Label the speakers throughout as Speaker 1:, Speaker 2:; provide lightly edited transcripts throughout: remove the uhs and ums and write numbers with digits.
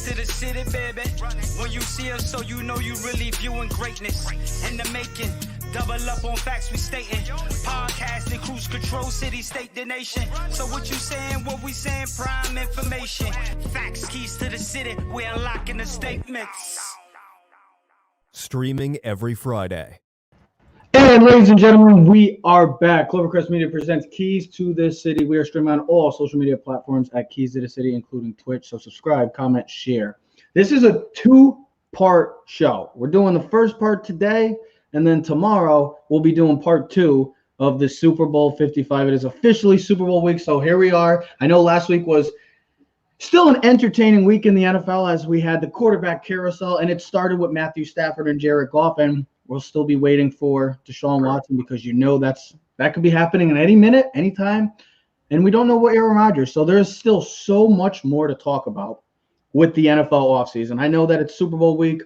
Speaker 1: to the city, baby. When you see us, so you know you really viewing greatness in the making. Double up on facts we stating. Podcasting, cruise control, city, state, the nation. So what you saying, what we saying, prime information. Facts, keys to the city, we unlocking the statements.
Speaker 2: Streaming every Friday.
Speaker 3: And ladies and gentlemen, we are back. Clovercrest Media presents Keys to the City. We are streaming on all social media platforms at Keys to the City, including Twitch. So subscribe, comment, share. This is a two-part show. We're doing the first part today, and then tomorrow we'll be doing part 2 of the Super Bowl 55. It is officially Super Bowl week, so here we are. I know last week was still an entertaining week in the NFL as we had the quarterback carousel, and it started with Matthew Stafford and Jared Goff, and we'll still be waiting for Deshaun Watson because you know that could be happening in any minute, anytime, and we don't know what Aaron Rodgers. So there's still so much more to talk about with the NFL offseason. I know that it's Super Bowl week,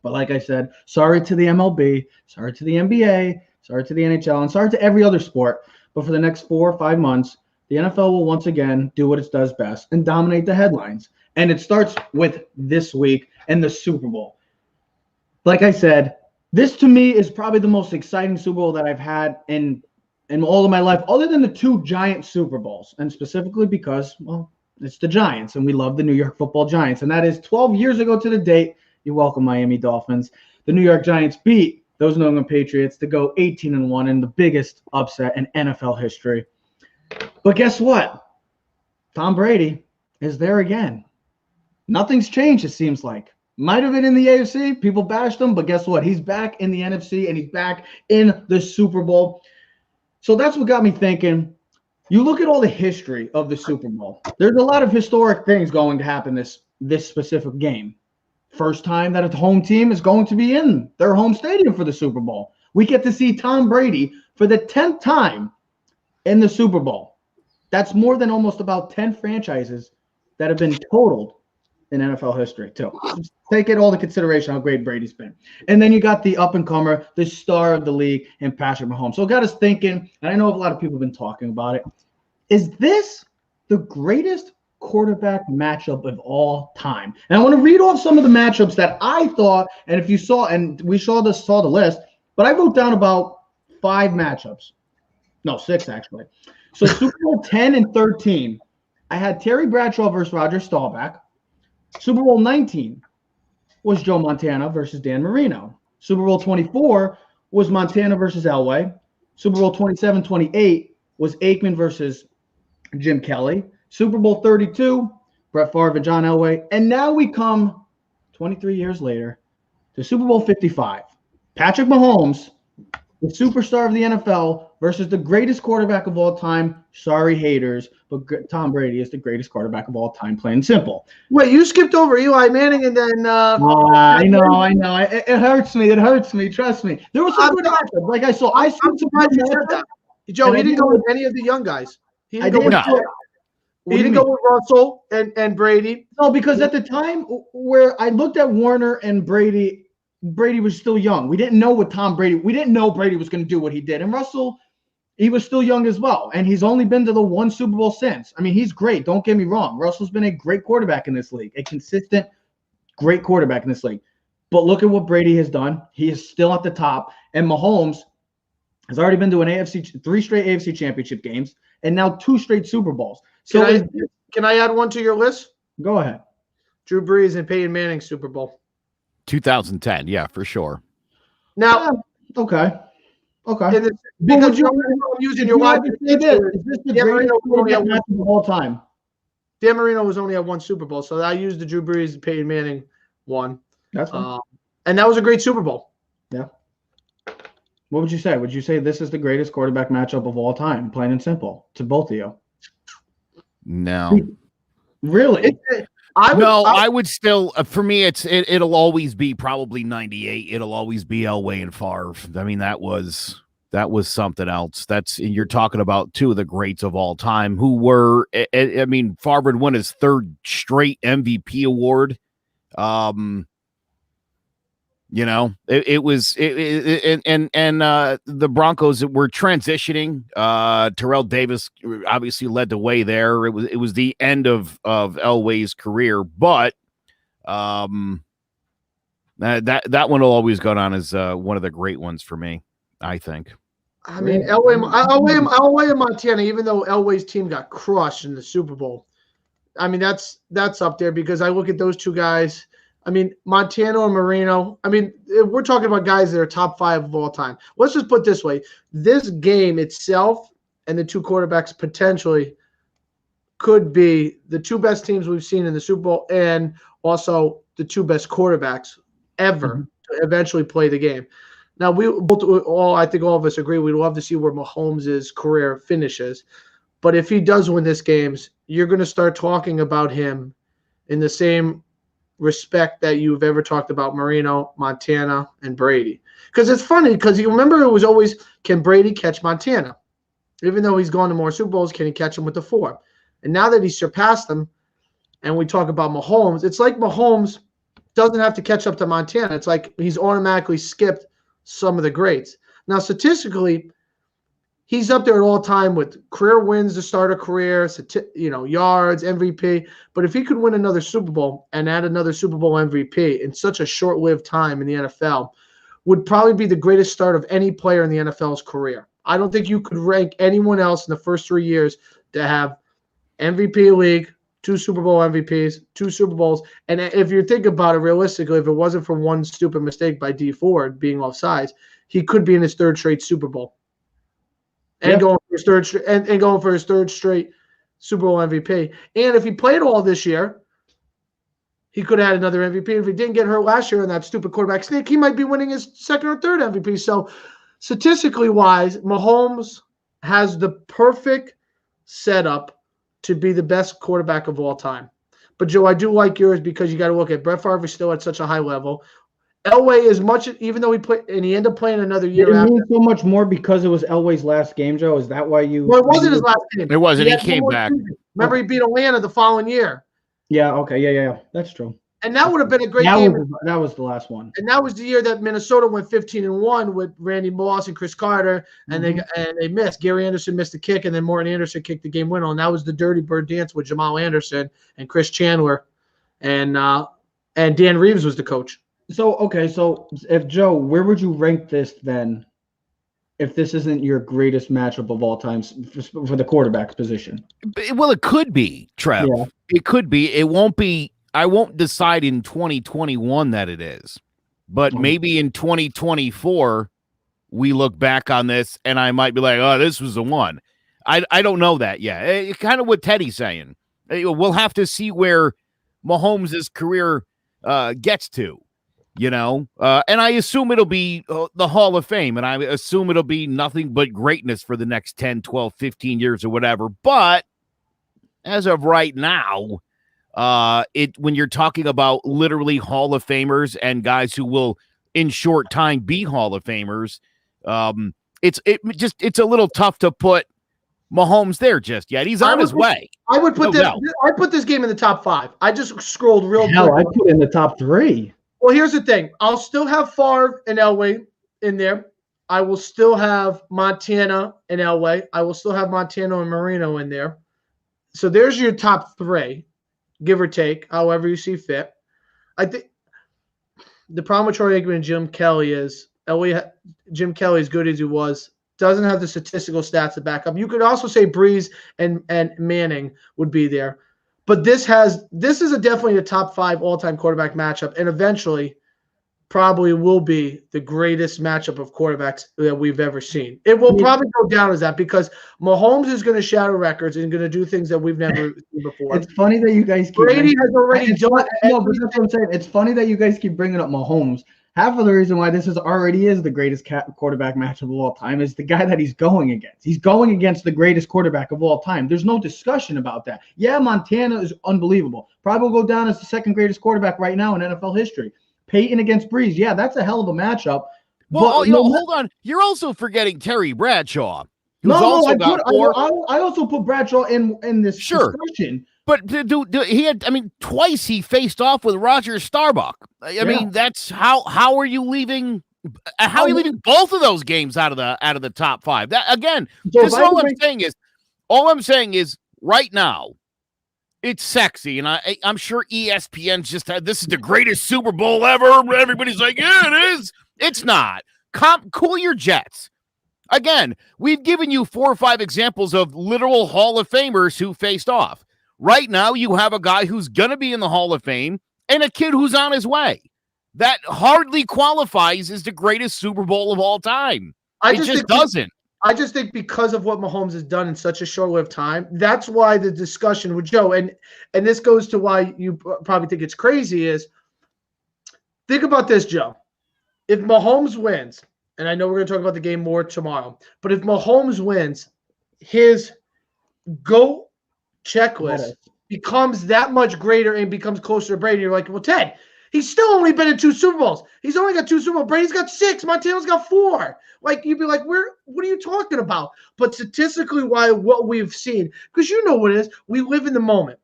Speaker 3: but like I said, sorry to the MLB, sorry to the NBA, sorry to the NHL, and sorry to every other sport. But for the next 4 or 5 months, the NFL will once again do what it does best and dominate the headlines. And it starts with this week and the Super Bowl. Like I said, this to me is probably the most exciting Super Bowl that I've had in all of my life, other than the 2 Giant Super Bowls, and specifically because, well, it's the Giants, and we love the New York Football Giants. And that is 12 years ago to the date. You're welcome, Miami Dolphins. The New York Giants beat those New England Patriots to go 18-1 in the biggest upset in NFL history. But guess what? Tom Brady is there again. Nothing's changed, it seems like. Might have been in the AFC. People bashed him, but guess what? He's back in the NFC, and he's back in the Super Bowl. So that's what got me thinking. You look at all the history of the Super Bowl. There's a lot of historic things going to happen this specific game. First time that a home team is going to be in their home stadium for the Super Bowl. We get to see Tom Brady for the 10th time in the Super Bowl. That's more than almost about 10 franchises that have been totaled in NFL history, too. Just take it all into consideration how great Brady's been. And then you got the up-and-comer, the star of the league, and Patrick Mahomes. So it got us thinking, and I know a lot of people have been talking about it. Is this the greatest quarterback matchup of all time? And I want to read off some of the matchups that I thought, and if you saw, and we saw the list, but I wrote down about 5 matchups. No, 6 actually. So Super Bowl 10 and 13, I had Terry Bradshaw versus Roger Staubach. Super Bowl 19 was Joe Montana versus Dan Marino. Super Bowl 24 was Montana versus Elway. Super Bowl 27-28 was Aikman versus Jim Kelly. Super Bowl 32, Brett Favre and John Elway. And now we come 23 years later to Super Bowl 55. Patrick Mahomes, the superstar of the NFL, versus the greatest quarterback of all time. Sorry, haters, but Tom Brady is the greatest quarterback of all time, plain and simple.
Speaker 4: Wait, you skipped over Eli Manning and then
Speaker 3: I know. It hurts me. It hurts me. Trust me. There was some good matchup. Like I saw. I'm
Speaker 4: surprised you said that. Joe, he didn't go with any of the young guys. He didn't go with Russell and Brady.
Speaker 3: No, because at the time where I looked at Warner and Brady was still young. We didn't know we didn't know Brady was going to do what he did. And Russell, he was still young as well. And he's only been to the 1 Super Bowl since. I mean, he's great. Don't get me wrong. Russell's been a great quarterback in this league, a consistent, great quarterback in this league. But look at what Brady has done. He is still at the top. And Mahomes has already been to 3 straight AFC championship games and now 2 straight Super Bowls. So
Speaker 4: can I add one to your list?
Speaker 3: Go ahead.
Speaker 4: Drew Brees and Peyton Manning Super Bowl.
Speaker 5: 2010, yeah, for sure.
Speaker 4: Now,
Speaker 3: okay.
Speaker 4: Because I'm using your watch.
Speaker 3: Is this the greatest quarterback matchup of all time?
Speaker 4: Dan Marino was only at 1 Super Bowl, so I used the Drew Brees and Peyton Manning one.
Speaker 3: That's fine.
Speaker 4: And that was a great Super Bowl.
Speaker 3: Yeah. What would you say? Would you say this is the greatest quarterback matchup of all time, plain and simple, to both of you?
Speaker 5: No.
Speaker 3: Really?
Speaker 5: I would still, for me, it'll always be probably 98. It'll always be Elway and Favre. I mean, that was something else. You're talking about 2 of the greats of all time who were, I mean, Favre had won his 3rd straight MVP award. You know, it was the Broncos were transitioning. Terrell Davis obviously led the way there. It was the end of Elway's career, but That one will always go down as one of the great ones for me, I think.
Speaker 4: I mean, Elway and Montana, even though Elway's team got crushed in the Super Bowl, I mean, that's up there because I look at those two guys. I mean, Montana and Marino. I mean, we're talking about guys that are top 5 of all time. Let's just put it this way. This game itself and the two quarterbacks potentially could be the two best teams we've seen in the Super Bowl and also the two best quarterbacks ever to eventually play the game. Now, I think all of us agree we'd love to see where Mahomes' career finishes. But if he does win this games, you're going to start talking about him in the same respect that you've ever talked about Marino, Montana, and Brady. Because it's funny, because you remember it was always, can Brady catch Montana? Even though he's gone to more Super Bowls, can he catch him with the 4? And now that he's surpassed them, and we talk about Mahomes, it's like Mahomes doesn't have to catch up to Montana. It's like he's automatically skipped some of the greats. Now, statistically, he's up there at all time with career wins to start a career, yards, MVP. But if he could win another Super Bowl and add another Super Bowl MVP in such a short-lived time in the NFL, would probably be the greatest start of any player in the NFL's career. I don't think you could rank anyone else in the first 3 years to have MVP league, 2 Super Bowl MVPs, 2 Super Bowls. And if you think about it realistically, if it wasn't for one stupid mistake by Dee Ford being offsides, he could be in his 3rd straight Super Bowl. And going for his third straight Super Bowl MVP. And if he played all this year, he could have had another MVP. If he didn't get hurt last year in that stupid quarterback sneak, he might be winning his 2nd or 3rd MVP. So statistically wise, Mahomes has the perfect setup to be the best quarterback of all time. But, Joe, I do like yours because you got to look at Brett Favre is still at such a high level. Elway, as much, even though he played and he ended up playing another year
Speaker 3: Did it
Speaker 4: after.
Speaker 3: mean so much more because it was Elway's last game, Joe? Is that why you?
Speaker 4: Well, it wasn't his last game.
Speaker 5: It wasn't. He
Speaker 4: had
Speaker 5: came
Speaker 4: one more
Speaker 5: back.
Speaker 4: season. Remember, he beat Atlanta the following year.
Speaker 3: Yeah. Okay. Yeah. That's true.
Speaker 4: And that would have been a great game.
Speaker 3: That was the last one.
Speaker 4: And that was the year that Minnesota went 15-1 with Randy Moss and Chris Carter, and they missed. Gary Anderson missed the kick, and then Morton Anderson kicked the game winner. And that was the Dirty Bird dance with Jamal Anderson and Chris Chandler, and Dan Reeves was the coach.
Speaker 3: So if Joe, where would you rank this then? If this isn't your greatest matchup of all time for the quarterback position?
Speaker 5: Well, it could be, Trev.
Speaker 3: Yeah.
Speaker 5: It could be. It won't be. I won't decide in 2021 that it is, but maybe in 2024 we look back on this and I might be like, oh, this was the one. I don't know that yet. Kind of what Teddy's saying. We'll have to see where Mahomes' career gets to, and I assume it'll be the Hall of Fame, and I assume it'll be nothing but greatness for the next 10, 12, 15 years or whatever. But as of right now, when you're talking about literally Hall of Famers and guys who will in short time be Hall of Famers, it's a little tough to put Mahomes there just yet. He's on his way.
Speaker 4: I would put I put this game in the top 5. I just scrolled real quick.
Speaker 3: I put it in the top 3.
Speaker 4: Well, here's the thing. I'll still have Favre and Elway in there. I will still have Montana and Elway. I will still have Montana and Marino in there. So there's your top 3. Give or take, however you see fit. I think the problem with Troy Aikman and Jim Kelly is Jim Kelly, as good as he was, doesn't have the statistical stats to back up. You could also say Breeze and Manning would be there. But this is definitely a top 5 all-time quarterback matchup, and eventually probably will be the greatest matchup of quarterbacks that we've ever seen. It will probably go down as that because Mahomes is going to shatter records and going to do things that we've never seen before.
Speaker 3: It's funny that you guys keep
Speaker 4: Brady has already done.
Speaker 3: No, but that's what I'm saying. It's funny that you guys keep bringing up Mahomes. Half of the reason why this already is the greatest quarterback matchup of all time is the guy that he's going against. He's going against the greatest quarterback of all time. There's no discussion about that. Yeah, Montana is unbelievable. Probably will go down as the 2nd greatest quarterback right now in NFL history. Peyton against Breeze. Yeah, that's a hell of a matchup.
Speaker 5: Well, hold on. You're also forgetting Terry Bradshaw.
Speaker 3: I also put Bradshaw in this discussion.
Speaker 5: But dude, he had, twice he faced off with Roger Staubach. I mean, that's how are you leaving? How are you leaving both of those games out of the top 5? That again, all I'm saying is right now, It's sexy, and I'm sure ESPN's just had this is the greatest Super Bowl ever. Everybody's like, yeah, it is. It's not. Cool your jets. Again, we've given you 4 or 5 examples of literal Hall of Famers who faced off. Right now, you have a guy who's going to be in the Hall of Fame and a kid who's on his way. That hardly qualifies as the greatest Super Bowl of all time. It just doesn't.
Speaker 4: I just think because of what Mahomes has done in such a short-lived time, that's why the discussion with Joe, and this goes to why you probably think it's crazy, is think about this, Joe. If Mahomes wins, and I know we're going to talk about the game more tomorrow, but if Mahomes wins, his GOAT checklist becomes that much greater and becomes closer to Brady. You're like, well, Ted, he's still only been in 2 Super Bowls. He's only got 2 Super Bowls. Brady's got 6. Montana's got 4. Like, you'd be like, what are you talking about? But statistically, what we've seen, because you know what it is, we live in the moment.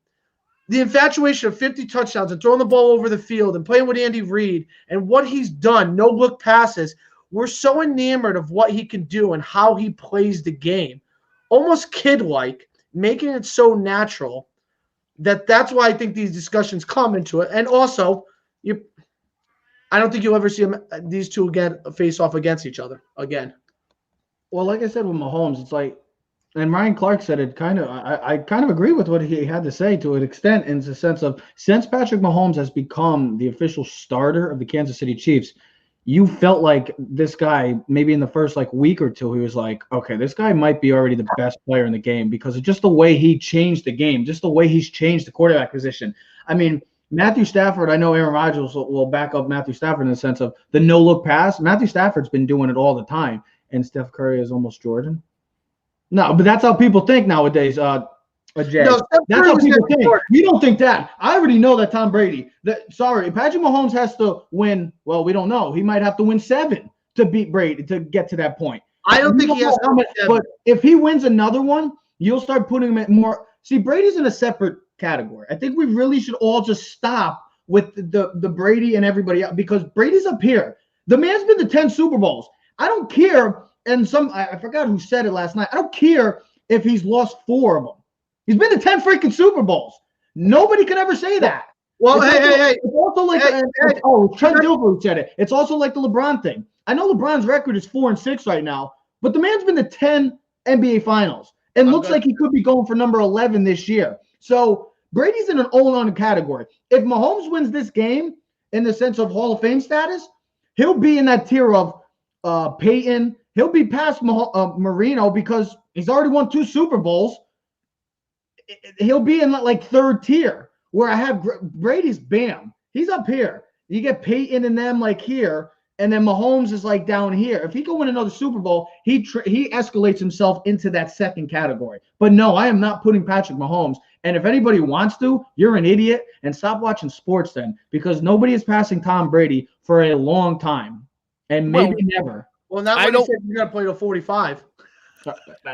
Speaker 4: The infatuation of 50 touchdowns and throwing the ball over the field and playing with Andy Reid and what he's done, no-look passes, we're so enamored of what he can do and how he plays the game, almost kid-like, making it so natural that's why I think these discussions come into it. And also, I don't think you'll ever see these two again face off against each other again.
Speaker 3: Well, like I said with Mahomes, it's like, and Ryan Clark said it kind of, I kind of agree with what he had to say to an extent, in the sense of, since Patrick Mahomes has become the official starter of the Kansas City Chiefs, you felt like this guy, maybe in the first week or two, he was like, okay, this guy might be already the best player in the game because of just the way he changed the game, just the way he's changed the quarterback position. I mean, Matthew Stafford, I know Aaron Rodgers will back up Matthew Stafford in the sense of the no-look pass. Matthew Stafford's been doing it all the time, and Steph Curry is almost Jordan. No, but that's how people think nowadays, Jay. No, that's how people think. You don't think that. I already know that Tom Brady. Sorry, Patrick Mahomes has to win. Well, we don't know. He might have to win 7 to beat Brady to get to that point.
Speaker 4: I don't think he has to win 7.
Speaker 3: But if he wins another one, you'll start putting him at more. See, Brady's in a separate category. I think we really should all just stop with the Brady and everybody else, because Brady's up here. The man's been to 10 Super Bowls. I don't care. And I forgot who said it last night. I don't care if he's lost 4 of them. He's been to 10 freaking Super Bowls. Nobody could ever say that.
Speaker 4: Well, hey.
Speaker 3: It's also like, Trent Dilfer said it. It's also like the LeBron thing. I know LeBron's record is 4-6 right now, but the man's been to 10 NBA Finals and looks like he could be going for number 11 this year. So Brady's in an all-on category. If Mahomes wins this game in the sense of Hall of Fame status, he'll be in that tier of Peyton. He'll be past Marino because he's already won 2 Super Bowls. He'll be in third tier, where I have Brady's bam. He's up here. You get Peyton and them here, and then Mahomes is down here. If he can win another Super Bowl, he escalates himself into that second category. But no, I am not putting Patrick Mahomes. And if anybody wants to, you're an idiot, and stop watching sports then, because nobody is passing Tom Brady for a long time, and maybe never.
Speaker 4: Well, not when he said you're gonna play till 45.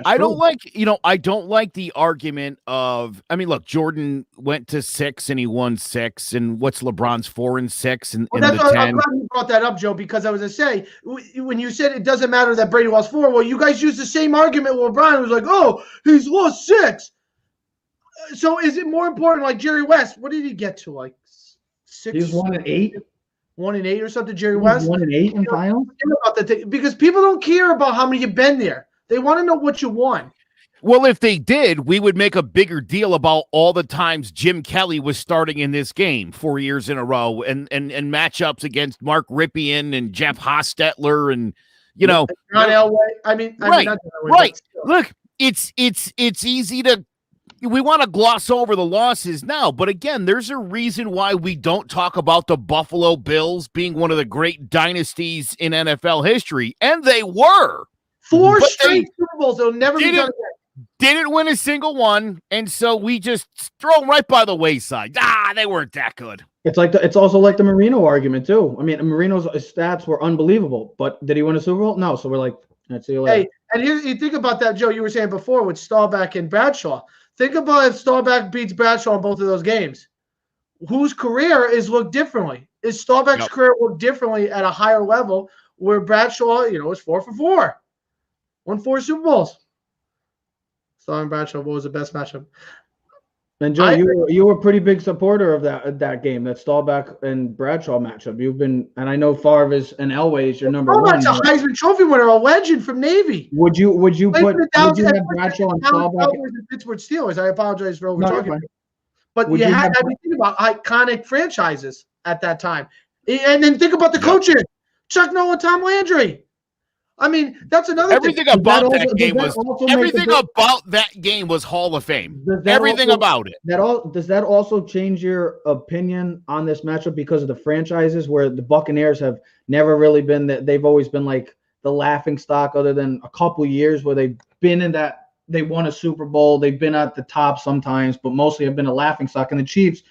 Speaker 5: I don't like the argument of, I mean, look, Jordan went to 6 and he won 6, and what's LeBron's 4 and 6 and
Speaker 4: that's
Speaker 5: the 10.
Speaker 4: I'm glad you brought that up, Joe, because I was gonna say, when you said it doesn't matter that Brady lost 4, well, you guys used the same argument with LeBron. It was like, oh, he's lost 6. So is it more important, like Jerry West? What did he get to, 6?
Speaker 3: He was 1-8.
Speaker 4: 1-8 or something, Jerry West?
Speaker 3: 1-8 in finals?
Speaker 4: About that thing, because people don't care about how many you've been there. They want to know what you won.
Speaker 5: Well, if they did, we would make a bigger deal about all the times Jim Kelly was starting in this game 4 years in a row, and matchups against Mark Ripien and Jeff Hostetler and
Speaker 4: John Elway.
Speaker 5: Right. Look, it's easy to. We want to gloss over the losses now, but again, there's a reason why we don't talk about the Buffalo Bills being one of the great dynasties in NFL history, and they were.
Speaker 4: 4 straight Super Bowls. They'll never be done again.
Speaker 5: Didn't win a single one, and so we just throw them right by the wayside. They weren't that good.
Speaker 3: It's also like the Marino argument too. I mean, Marino's stats were unbelievable, but did he win a Super Bowl? No. So we're like, let's see you later.
Speaker 4: Hey, and here you think about that, Joe. You were saying before with Staubach and Bradshaw. Think about if Staubach beats Bradshaw in both of those games. Whose career is looked differently? Is Staubach's career looked differently at a higher level, where Bradshaw, is 4 for 4, won 4 Super Bowls. Staubach and Bradshaw, what was the best matchup?
Speaker 3: And Joe, you were a pretty big supporter of that game, that Staubach and Bradshaw matchup. You've been, and I know Favre is and Elway is your number one.
Speaker 4: That's a Heisman Trophy winner, a legend from Navy.
Speaker 3: Would you have Bradshaw and Staubach?
Speaker 4: Pittsburgh Steelers. I apologize for overtalking. But think about iconic franchises at that time, and then think about the coaching: Chuck Noll and Tom Landry. I mean, that's another
Speaker 5: everything
Speaker 4: thing.
Speaker 5: about that game was Hall of Fame. Everything about it.
Speaker 3: Does that also change your opinion on this matchup because of the franchises where the Buccaneers have never really been that? They've always been like the laughing stock, other than a couple years where they've been in that. They won a Super Bowl. They've been at the top sometimes, but mostly have been a laughing stock. And the Chiefs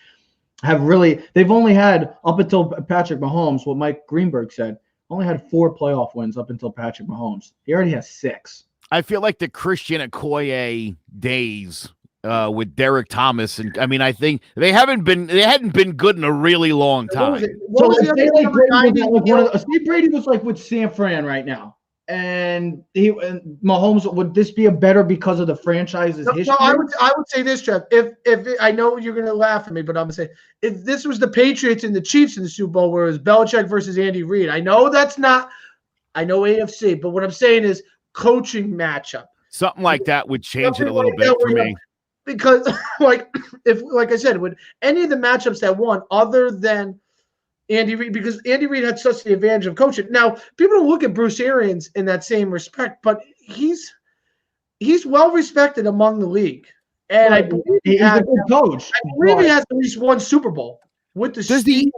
Speaker 3: they've only had, up until Patrick Mahomes, what Mike Greenberg said, only had 4 playoff wins up until Patrick Mahomes. He already has 6.
Speaker 5: I feel like the Christian Okoye days with Derek Thomas, and I mean, I think they hadn't been good in a really long time.
Speaker 3: Steve Brady was like with San Fran right now. And Mahomes, would this be a better because of the franchise's history?
Speaker 4: No, I would say this, Jeff. If I know you're going to laugh at me, but I'm going to say if this was the Patriots and the Chiefs in the Super Bowl, where it was Belichick versus Andy Reid. I know AFC, but what I'm saying is coaching matchup.
Speaker 5: Something like that would change it a little bit for me.
Speaker 4: Because, like I said, with any of the matchups that won, other than Andy Reid, because Andy Reid had such the advantage of coaching. Now, people don't look at Bruce Arians in that same respect, but he's well respected among the league, and I believe
Speaker 3: he's a good coach.
Speaker 4: I believe he has at least one Super Bowl with the Steelers.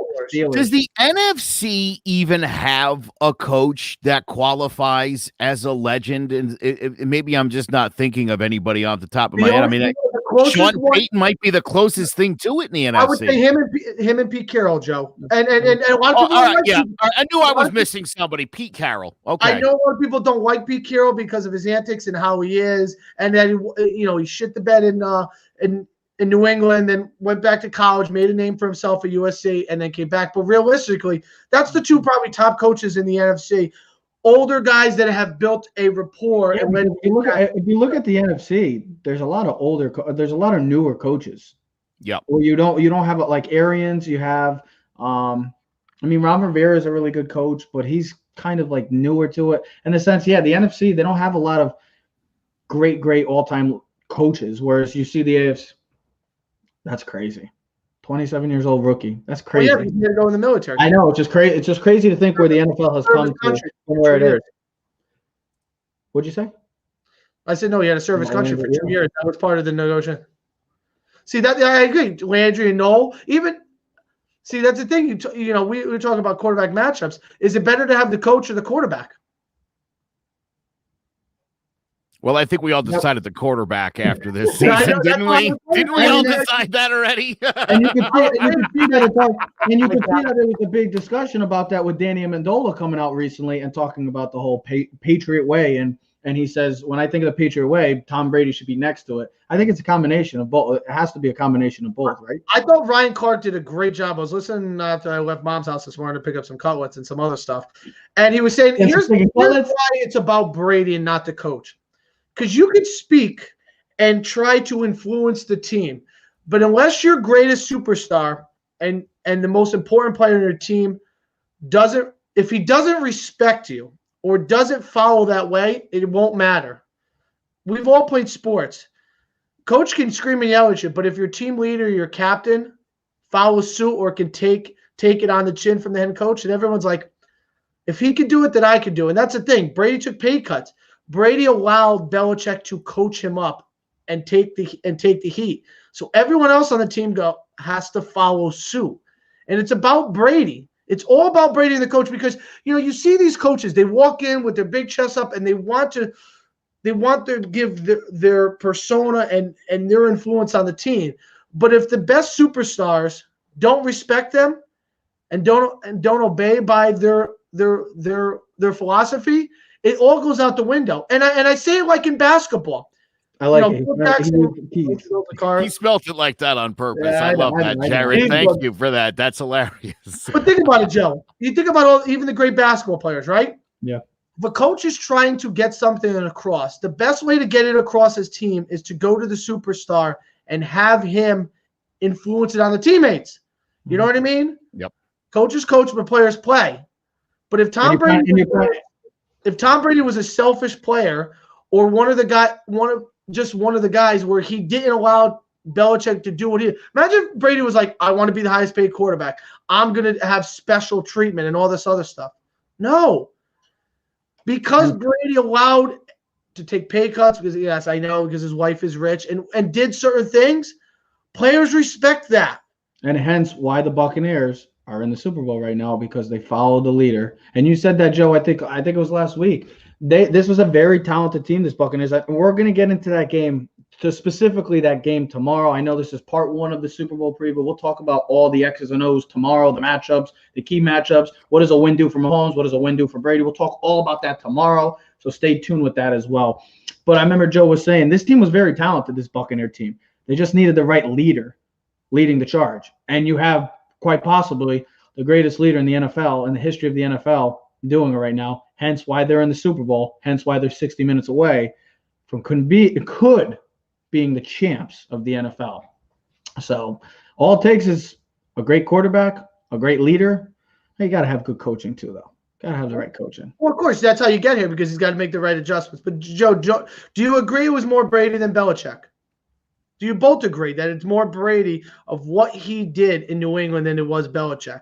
Speaker 5: Does the NFC even have a coach that qualifies as a legend? And maybe I'm just not thinking of anybody off the top of my head. I mean, Sean Payton might be the closest thing to it in the NFC.
Speaker 4: I would say him and Pete Carroll, Joe. And a lot of people
Speaker 5: I knew I was missing somebody. Pete Carroll. Okay.
Speaker 4: I know a lot of people don't like Pete Carroll because of his antics and how he is, and then he shit the bed in New England, then went back to college, made a name for himself at USC, and then came back. But realistically, that's the 2 probably top coaches in the NFC. Older guys that have built a rapport.
Speaker 3: Yeah, if you look at the NFC, there's a lot of there's a lot of newer coaches.
Speaker 5: Yeah.
Speaker 3: Well, you don't have like Arians. You have, Ron Rivera is a really good coach, but he's kind of like newer to it in the sense. Yeah, the NFC, they don't have a lot of great all-time coaches. Whereas you see the AFC, that's crazy. 27 years old rookie. That's crazy.
Speaker 4: Yeah, he's going to go in the military.
Speaker 3: I know. It's just crazy. It's just crazy to think where the NFL has come to from where it is. What'd you say?
Speaker 4: I said no. He had to serve his country for 2 years. That was part of the negotiation. See that? I agree. Landry and Noel. That's the thing. We were talking about quarterback matchups. Is it better to have the coach or the quarterback?
Speaker 5: Well, I think we all decided the quarterback after this season, didn't we? Didn't we all decide that already?
Speaker 3: And you can see that there was a big discussion about that with Danny Amendola coming out recently and talking about the whole Patriot way. And he says, when I think of the Patriot way, Tom Brady should be next to it. I think it's a combination of both. It has to be a combination of both, right?
Speaker 4: I thought Ryan Clark did a great job. I was listening after I left Mom's house this morning to pick up some cutlets and some other stuff. And he was saying, here's why it's about Brady and not the coach. Because you could speak and try to influence the team, but unless your greatest superstar and the most important player in your team if he doesn't respect you or doesn't follow that way, it won't matter. We've all played sports. Coach can scream and yell at you, but if your team leader, your captain, follows suit or can take it on the chin from the head coach, and everyone's like, if he could do it, then I could do it. And that's the thing. Brady took pay cuts. Brady allowed Belichick to coach him up and take the heat. So everyone else on the team has to follow suit. And it's about Brady. It's all about Brady and the coach because you see these coaches, they walk in with their big chest up and they want to give their persona and their influence on the team. But if the best superstars don't respect them and don't obey by their philosophy, it all goes out the window. And I say it like in basketball.
Speaker 3: I like it.
Speaker 4: He
Speaker 5: spelled it like that on purpose. Yeah, I love that, Jared. Thank you for that. That's hilarious.
Speaker 4: But think about it, Joe. You think about even the great basketball players, right?
Speaker 3: Yeah.
Speaker 4: If a coach is trying to get something across, the best way to get it across his team is to go to the superstar and have him influence it on the teammates. You know what I mean?
Speaker 5: Yep.
Speaker 4: Coaches coach, but players play. But if Tom Brady was a selfish player, or one of the guys where he didn't allow Belichick to do what he – imagine if Brady was like, I want to be the highest paid quarterback. I'm going to have special treatment and all this other stuff. No. Because Brady allowed to take pay cuts, because, yes, I know, because his wife is rich, and did certain things, players respect that.
Speaker 3: And hence why the Buccaneers are in the Super Bowl right now, because they follow the leader. And you said that, Joe, I think it was last week. This was a very talented team, this Buccaneers. We're going to get into that game, specifically that game tomorrow. I know this is part one of the Super Bowl preview. We'll talk about all the X's and O's tomorrow, the matchups, the key matchups. What does a win do for Mahomes? What does a win do for Brady? We'll talk all about that tomorrow, so stay tuned with that as well. But I remember Joe was saying this team was very talented, this Buccaneer team. They just needed the right leader leading the charge. And you have quite possibly the greatest leader in the NFL, in the history of the NFL, doing it right now. Hence why they're in the Super Bowl. Hence why they're 60 minutes away from being the champs of the NFL. So all it takes is a great quarterback, a great leader. You got to have good coaching too, though. Got to have the right coaching.
Speaker 4: Well, of course, that's how you get here, because he's got to make the right adjustments. But Joe, do you agree it was more Brady than Belichick? Do you both agree that it's more Brady of what he did in New England than it was Belichick?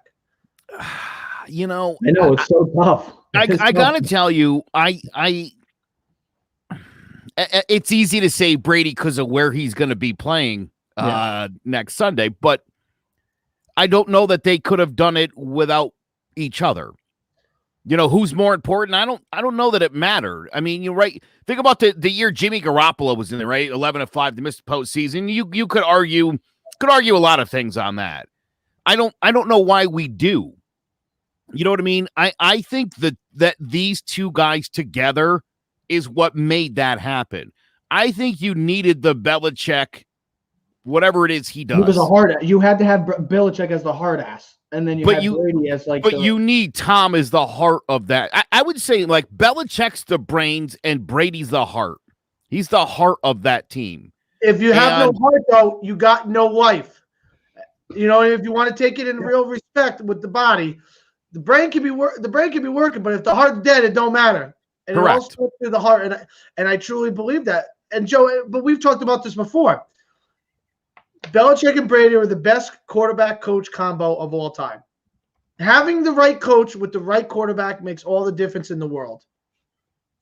Speaker 5: You know,
Speaker 3: I know it's so tough.
Speaker 5: I got to tell you, it's easy to say Brady because of where he's going to be playing next Sunday, but I don't know that they could have done it without each other. You know, who's more important? I don't know that it mattered. I mean, you're right. Think about the year Jimmy Garoppolo was in there, right? 11-5, they missed the postseason. You could argue a lot of things on that. I don't know why we do. You know what I mean? I think that these two guys together is what made that happen. I think you needed the Belichick, whatever it is he does.
Speaker 3: He was you had to have Belichick as the hard ass. And then Brady as
Speaker 5: you need Tom as the heart of that. I would say like Belichick's the brains and Brady's the heart. He's the heart of that team.
Speaker 4: If you have no heart, though, you got no life. You know, if you want to take it in real respect with the body, the brain can be working, but if the heart's dead, it don't matter. And
Speaker 5: Correct.
Speaker 4: It all starts through the heart, and I truly believe that. And Joe, but we've talked about this before. Belichick and Brady are the best quarterback-coach combo of all time. Having the right coach with the right quarterback makes all the difference in the world.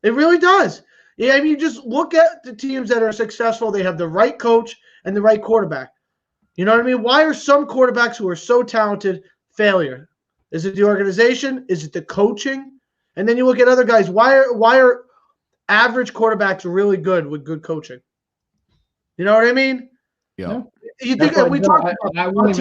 Speaker 4: It really does. Yeah, I mean, you just look at the teams that are successful. They have the right coach and the right quarterback. You know what I mean? Why are some quarterbacks who are so talented failure? Is it the organization? Is it the coaching? And then you look at other guys. Why are average quarterbacks really good with good coaching? You know what I mean?
Speaker 5: Yeah.
Speaker 4: You think we talked about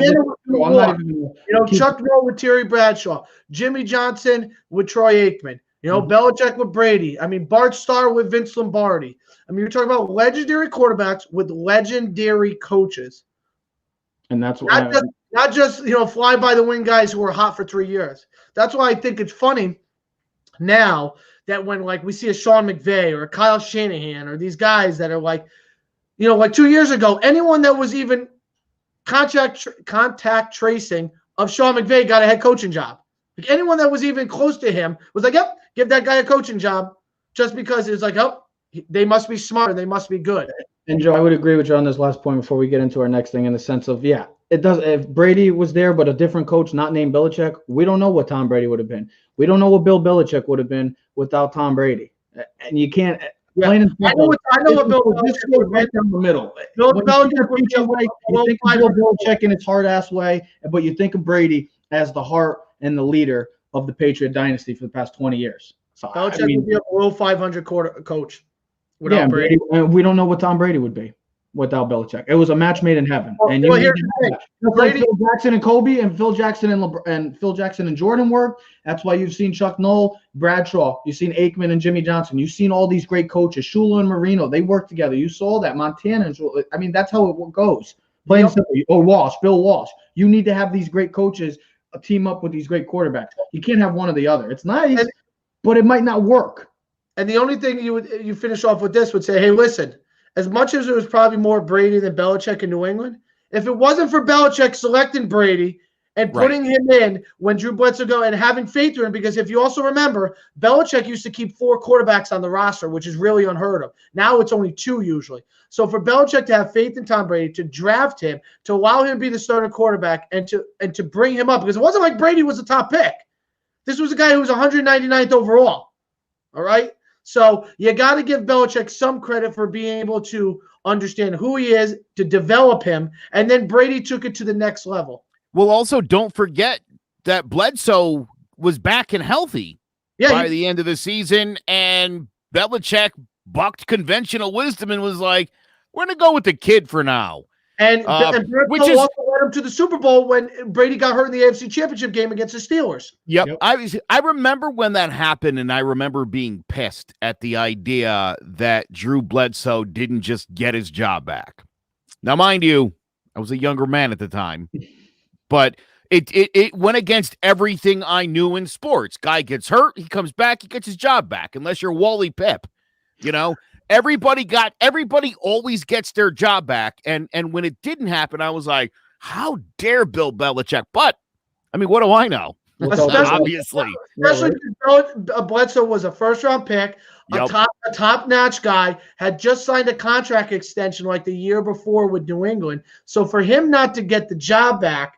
Speaker 4: Chuck Noll with Terry Bradshaw, Jimmy Johnson with Troy Aikman, Belichick with Brady. I mean, Bart Starr with Vince Lombardi. I mean, you're talking about legendary quarterbacks with legendary coaches.
Speaker 3: And that's why
Speaker 4: not just fly by the wing guys who were hot for 3 years. That's why I think it's funny now that when we see a Sean McVay or a Kyle Shanahan or these guys that are like 2 years ago, anyone that was even contact tracing of Sean McVay got a head coaching job. Like anyone that was even close to him was like, yep, give that guy a coaching job, just because it's like, oh, they must be smart and they must be good.
Speaker 3: And Joe, I would agree with you on this last point before we get into our next thing, in the sense of, it does. If Brady was there, but a different coach, not named Belichick, we don't know what Tom Brady would have been. We don't know what Bill Belichick would have been without Tom Brady. And you can't.
Speaker 4: Yeah. I know what Bill Belichick would
Speaker 3: right down the middle.
Speaker 4: Bill Belichick would be
Speaker 3: you think of Bill Belichick in its hard ass way, but you think of Brady as the heart and the leader of the Patriot dynasty for the past 20 years. So
Speaker 4: Belichick would be a below 500 coach without Brady.
Speaker 3: And we don't know what Tom Brady would be without Belichick. It was a match made in heaven.
Speaker 4: Well,
Speaker 3: and
Speaker 4: here's the thing.
Speaker 3: Brady, like Phil Jackson and Kobe, and Phil Jackson and Jordan worked. That's why you've seen Chuck Noll, Bradshaw. You've seen Aikman and Jimmy Johnson. You've seen all these great coaches, Shula and Marino. They worked together. You saw that. Montana and Shula. I mean, that's how it goes. Plain simple. Or Bill Walsh. You need to have these great coaches team up with these great quarterbacks. You can't have one or the other. It's nice, but it might not work.
Speaker 4: And the only thing you finish off with this would say, hey, listen, as much as it was probably more Brady than Belichick in New England, if it wasn't for Belichick selecting Brady and putting him in when Drew Bledsoe go and having faith in him, because if you also remember, Belichick used to keep 4 quarterbacks on the roster, which is really unheard of. Now it's only 2 usually. So for Belichick to have faith in Tom Brady, to draft him, to allow him to be the starting quarterback, and to bring him up, because it wasn't like Brady was a top pick. This was a guy who was 199th overall. All right? So you got to give Belichick some credit for being able to understand who he is, to develop him, and then Brady took it to the next level.
Speaker 5: Well, also, don't forget that Bledsoe was back and healthy by the end of the season, and Belichick bucked conventional wisdom and was like, we're going to go with the kid for now.
Speaker 4: And which is also led him to the Super Bowl when Brady got hurt in the AFC Championship game against the Steelers.
Speaker 5: Yep. I remember when that happened, and I remember being pissed at the idea that Drew Bledsoe didn't just get his job back. Now, mind you, I was a younger man at the time. But it went against everything I knew in sports. Guy gets hurt, he comes back, he gets his job back, unless you're Wally Pipp. You know, everybody always gets their job back. And when it didn't happen, I was like, how dare Bill Belichick? But, I mean, what do I know? Obviously.
Speaker 4: Especially because Bledsoe was a first-round pick, a top-notch guy, had just signed a contract extension like the year before with New England. So for him not to get the job back,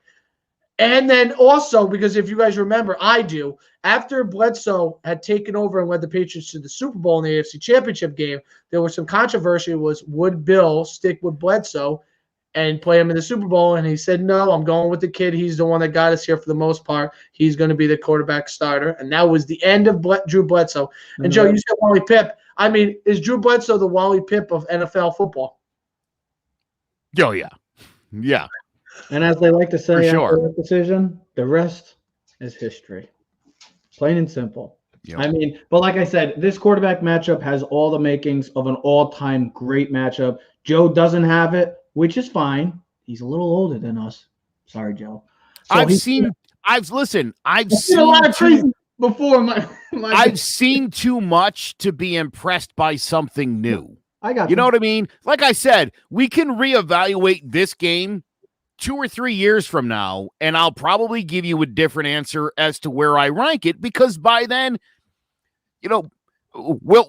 Speaker 4: and then also, because if you guys remember, I do, after Bledsoe had taken over and led the Patriots to the Super Bowl in the AFC Championship game, there was some controversy. Would Bill stick with Bledsoe and play him in the Super Bowl? And he said, no, I'm going with the kid. He's the one that got us here for the most part. He's going to be the quarterback starter. And that was the end of Drew Bledsoe. And Joe, you said Wally Pipp. I mean, is Drew Bledsoe the Wally Pipp of NFL football?
Speaker 5: Oh, yeah. Yeah.
Speaker 3: And as they like to say after
Speaker 5: sure.
Speaker 3: that decision, the rest is history. Plain and simple. Yep. I mean, but like I said, this quarterback matchup has all the makings of an all-time great matchup. Joe doesn't have it, which is fine. He's a little older than us. Sorry, Joe. So
Speaker 5: I've seen
Speaker 3: a lot of crazy before
Speaker 5: I've seen too much to be impressed by something new.
Speaker 3: I got
Speaker 5: you know what I mean? Like I said, we can reevaluate this game 2 or 3 years from now, and I'll probably give you a different answer as to where I rank it, because by then, you know,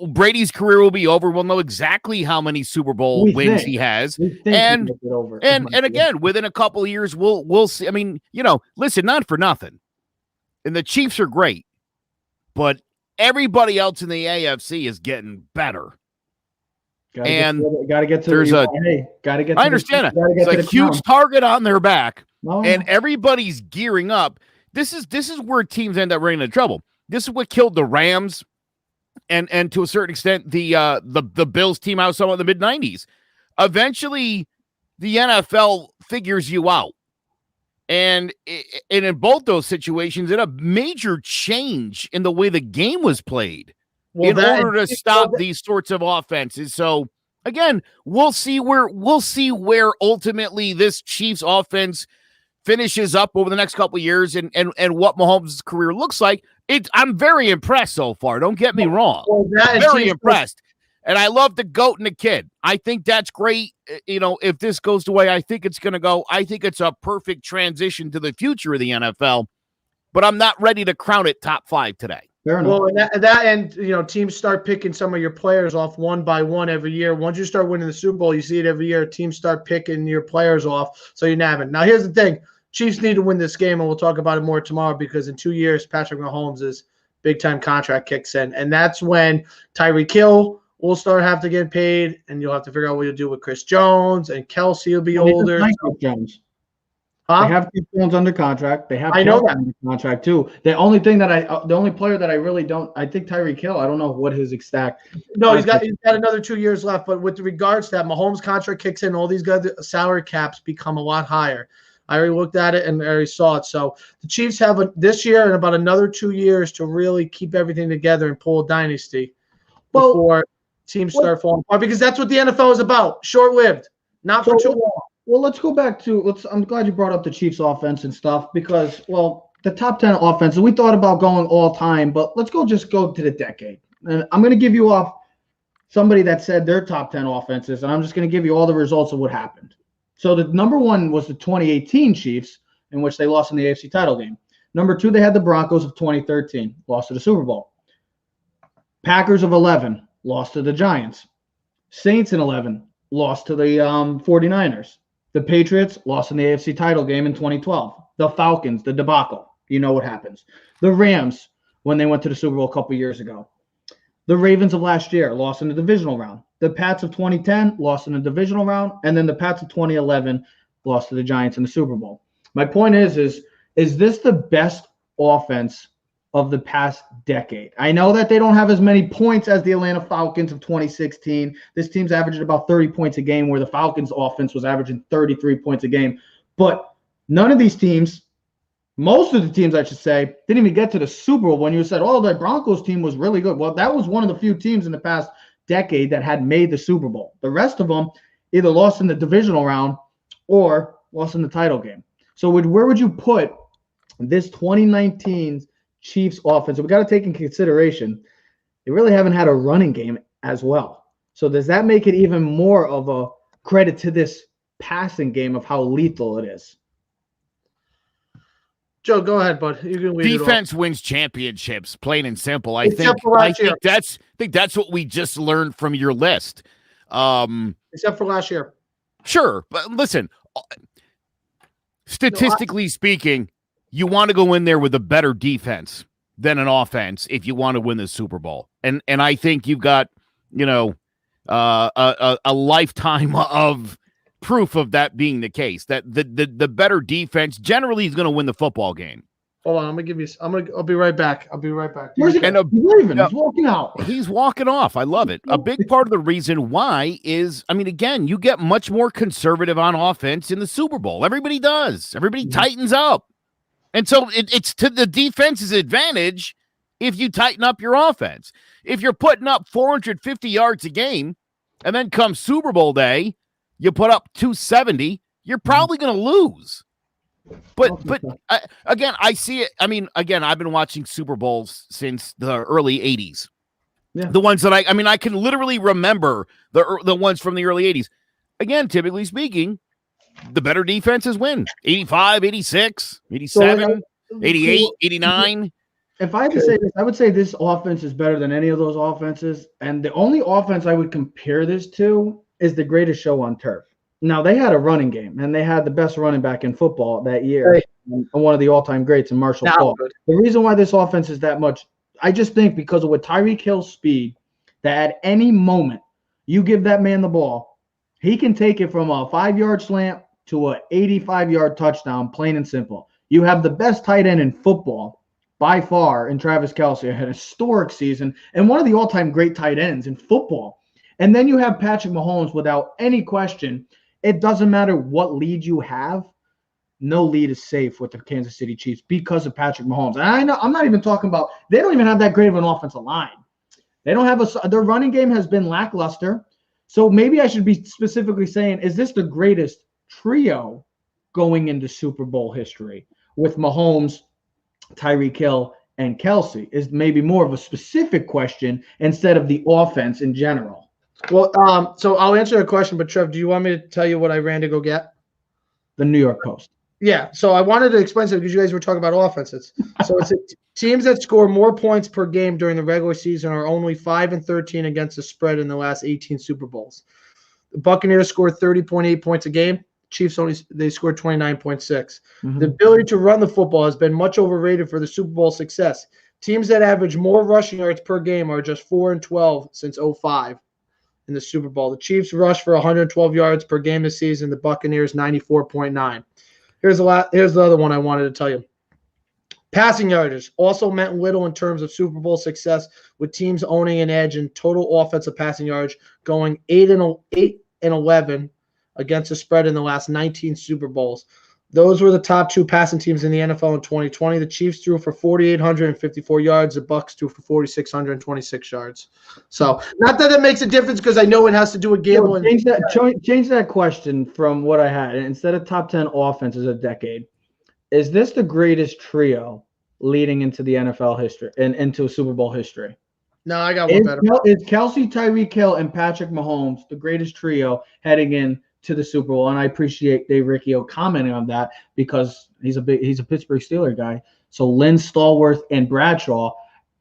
Speaker 5: Brady's career will be over. We'll know exactly how many Super Bowl wins he has. And again, within a couple of years, we'll see. I mean, you know, listen, not for nothing. And the Chiefs are great, but everybody else in the AFC is getting better.
Speaker 3: Gotta get to
Speaker 5: there's
Speaker 3: I
Speaker 5: understand it. It's a huge target on their back, and everybody's gearing up. This is where teams end up running into trouble. This is what killed the Rams, and to a certain extent the Bills team I saw in the mid-90s. Eventually, the NFL figures you out, and in both those situations, it a major change in the way the game was played. In order to stop these sorts of offenses. So again, we'll see where ultimately this Chiefs offense finishes up over the next couple of years, and what Mahomes' career looks like. I'm very impressed so far. Don't get me wrong. Very impressed. And I love the GOAT and the kid. I think that's great. You know, if this goes the way I think it's going to go, I think it's a perfect transition to the future of the NFL, but I'm not ready to crown it top 5 today.
Speaker 4: Well, and you know, teams start picking some of your players off one by one every year. Once you start winning the Super Bowl, you see it every year. Teams start picking your players off, so you're nabbing. Now, here's the thing: Chiefs need to win this game, and we'll talk about it more tomorrow, because in 2 years, Patrick Mahomes' big-time contract kicks in, and that's when Tyreek Hill will start have to get paid, and you'll have to figure out what you'll do with Chris Jones, and Kelsey will be older.
Speaker 3: Jones. They have Chris Jones under contract. They have Kelsey under contract too. The only player that I really don't, I think Tyreek Hill. I don't know what his exact.
Speaker 4: No, he's got another 2 years left. But with regards to that, Mahomes' contract kicks in. All these guys' salary caps become a lot higher. I already looked at it and I already saw it. So the Chiefs have this year and about another 2 years to really keep everything together and pull a dynasty before teams start falling apart. Because that's what the NFL is about. Short-lived, not for too long.
Speaker 3: Well, let's go back to I'm glad you brought up the Chiefs offense and stuff, because the top 10 offenses, we thought about going all time, but let's go to the decade. And I'm going to give you off somebody that said their top 10 offenses, and I'm just going to give you all the results of what happened. So the number one was the 2018 Chiefs, in which they lost in the AFC title game. Number two, they had the Broncos of 2013, lost to the Super Bowl. Packers of 11, lost to the Giants. Saints in 11, lost to the 49ers. The Patriots lost in the AFC title game in 2012. The Falcons, the debacle. You know what happens. The Rams, when they went to the Super Bowl a couple years ago. The Ravens of last year lost in the divisional round. The Pats of 2010 lost in the divisional round. And then the Pats of 2011 lost to the Giants in the Super Bowl. My point is this the best offense of the past decade? I know that they don't have as many points as the Atlanta Falcons of 2016. This team's averaging about 30 points a game, where the Falcons offense was averaging 33 points a game. But none of these teams, most of the teams, I should say, didn't even get to the Super Bowl. When you said, oh, the Broncos team was really good. Well, that was one of the few teams in the past decade that had made the Super Bowl. The rest of them either lost in the divisional round or lost in the title game. So where would you put this 2019 Chiefs offense? We got to take in consideration they really haven't had a running game as well. So does that make it even more of a credit to this passing game of how lethal it is?
Speaker 4: Joe, go ahead, bud. You can lead
Speaker 5: Defense wins championships, plain and simple. I think that's what we just learned from your list.
Speaker 4: Except for last year.
Speaker 5: Sure, but listen, statistically speaking, you want to go in there with a better defense than an offense if you want to win the Super Bowl. And I think you've got, a lifetime of proof of that being the case, that the better defense generally is going to win the football game.
Speaker 4: Hold on, I'll be right back.
Speaker 3: Where's he? He's walking out.
Speaker 5: He's walking off. I love it. A big part of the reason why is, again, you get much more conservative on offense in the Super Bowl. Everybody does. Everybody tightens up. And so it's to the defense's advantage if you tighten up your offense. If you're putting up 450 yards a game, and then come Super Bowl day, you put up 270, you're probably going to lose. But again, I see it. Again, I've been watching Super Bowls since the early 80s.
Speaker 3: Yeah.
Speaker 5: The ones that I can literally remember the ones from the early 80s. Again, typically speaking, the better defenses win. 85, 86, 87, 88, 89.
Speaker 3: If I had to say this, I would say this offense is better than any of those offenses. And the only offense I would compare this to is the Greatest Show on Turf. Now, they had a running game, and they had the best running back in football that year, and one of the all-time greats in Marshall Faulk. The reason why this offense is that much, I just think because of what Tyreek Hill's speed, that at any moment you give that man the ball, he can take it from a 5-yard slant to an 85-yard touchdown, plain and simple. You have the best tight end in football by far in Travis Kelce, had a historic season, and one of the all-time great tight ends in football. And then you have Patrick Mahomes without any question. It doesn't matter what lead you have. No lead is safe with the Kansas City Chiefs because of Patrick Mahomes. And I know I'm not even talking about – they don't even have that great of an offensive line. They don't have their running game has been lackluster. So maybe I should be specifically saying, is this the greatest trio going into Super Bowl history with Mahomes, Tyreek Hill, and Kelce? Is maybe more of a specific question instead of the offense in general.
Speaker 4: Well, so I'll answer the question, but Trev, do you want me to tell you what I ran to go get?
Speaker 3: The New York Post.
Speaker 4: Yeah, so I wanted to explain something because you guys were talking about offenses. So it's teams that score more points per game during the regular season are only 5-13 against the spread in the last 18 Super Bowls. The Buccaneers scored 30.8 points a game. Chiefs they scored 29.6. Mm-hmm. The ability to run the football has been much overrated for the Super Bowl success. Teams that average more rushing yards per game are just 4-12 since 2005 in the Super Bowl. The Chiefs rushed for 112 yards per game this season. The Buccaneers 94.9. Here's the other one I wanted to tell you. Passing yardage also meant little in terms of Super Bowl success, with teams owning an edge in total offensive passing yards, going 8-11 against the spread in the last 19 Super Bowls. Those were the top two passing teams in the NFL in 2020. The Chiefs threw for 4,854 yards. The Bucs threw for 4,626 yards. So, not that it makes a difference because I know it has to do with gambling.
Speaker 3: Change that question from what I had. Instead of top 10 offenses a decade, is this the greatest trio leading into the NFL history and into Super Bowl history?
Speaker 4: No, I got one better.
Speaker 3: Is Kelsey, Tyreek Hill, and Patrick Mahomes the greatest trio heading in to the Super Bowl? And I appreciate Dave Riccio commenting on that because he's a Pittsburgh Steelers guy. So Lynn, Stallworth, and Bradshaw